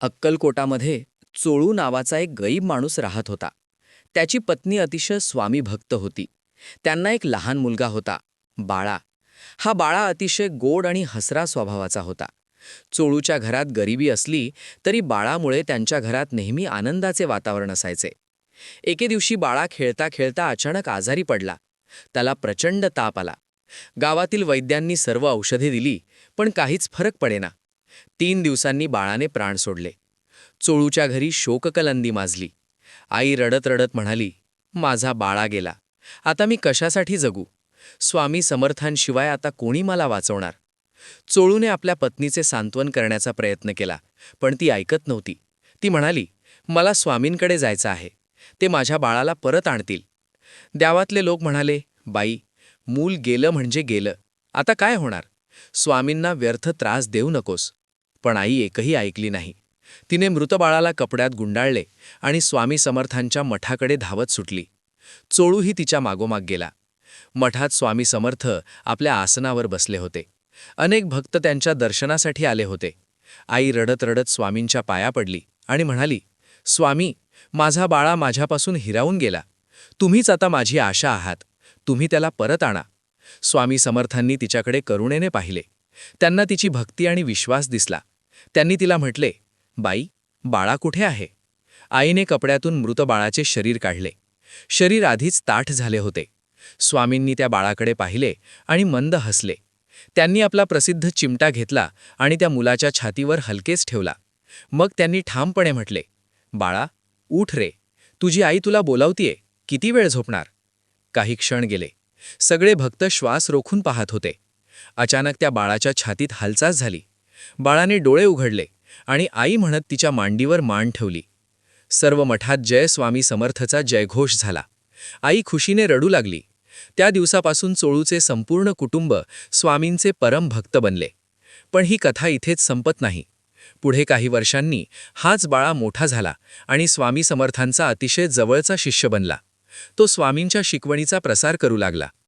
अक्कलकोटामध्ये चोळू नावाचा एक गरीब माणूस राहत होता. त्याची पत्नी अतिशय स्वामीभक्त होती. त्यांना एक लहान मुलगा होता, बाळा. हा बाळा अतिशय गोड आणि हसरा स्वभावाचा होता. चोळूच्या घरात गरिबी असली तरी बाळामुळे त्यांच्या घरात नेहमी आनंदाचे वातावरण असायचे. एके दिवशी बाळा खेळता खेळता अचानक आजारी पडला. त्याला प्रचंड ताप आला. गावातील वैद्यांनी सर्व औषधे दिली, पण काहीच फरक पडेना. 3 दिवसांनी बाळाने प्राण सोडले. चोळूच्या घरी शोककलंदी माजली. आई रडत रडत म्हणाली, माझा बाळा गेला. आता मी कशासाठी जगू? स्वामी समर्थांशिवाय आता कोणी मला वाचवणार? चोळूने आपल्या पत्नीचे सांत्वन करण्याचा प्रयत्न केला, पण ती ऐकत नव्हती. ती म्हणाली, मला स्वामींकडे जायचं आहे. ते माझ्या बाळाला परत आणतील. गावातले लोक म्हणाले, बाई, मूल गेलं म्हणजे गेलं. आता काय होणार? स्वामींना व्यर्थ त्रास देऊ नकोस. पण आई एकही ऐकली नाही. तिने मृत बाळाला कपड्यात गुंडाळले आणि स्वामी समर्थांच्या मठाकडे धावत सुटली. चोळूही तिच्या मागोमाग गेला. मठात स्वामी समर्थ आपल्या आसनावर बसले होते. अनेक भक्त त्यांच्या दर्शनासाठी आले होते. आई रडत रडत स्वामींच्या पाया पडली आणि म्हणाली, स्वामी, माझा बाळा माझ्यापासून हिरावून गेला. तुम्हीच आता माझी आशा आहात. तुम्ही त्याला परत आणा. स्वामी समर्थांनी तिच्याकडे करुणेने पाहिले. त्यांना तिची भक्ती आणि विश्वास दिसला. त्यांनी तिला म्हटले, बाई, बाळा कुठे आहे? आईने कपड्यातून मृत बाळाचे शरीर काढले. शरीर आधीच ताठ झाले होते. स्वामींनी त्या बाळाकडे पाहिले आणि मंद हसले. त्यांनी आपला प्रसिद्ध चिमटा घेतला आणि त्या मुलाच्या छातीवर हलकेच ठेवला. मग त्यांनी ठामपणे म्हटले, बाळा, उठ रे. तुझी आई तुला बोलावतीये. किती वेळ झोपणार? काही क्षण गेले. सगळे भक्त श्वास रोखून पाहत होते. अचानक त्या बाळाच्या छातीत हालचाल झाली. बाळाने डोळे उघडले आणि आई म्हणत तिच्या मांडीवर मान ठेवली. सर्व मठात जय स्वामी समर्थचा जयघोष झाला. आई खुशीने रडू लागली. त्या दिवसापासून चोळूचे संपूर्ण कुटुंब स्वामींचे परम भक्त बनले. पण ही कथा इथेच संपत नाही. पुढे काही वर्षांनी हाच बाळा मोठा झाला आणि स्वामी समर्थांचा अतिशय जवळचा शिष्य बनला. तो स्वामींच्या शिकवणीचा प्रसार करू लागला.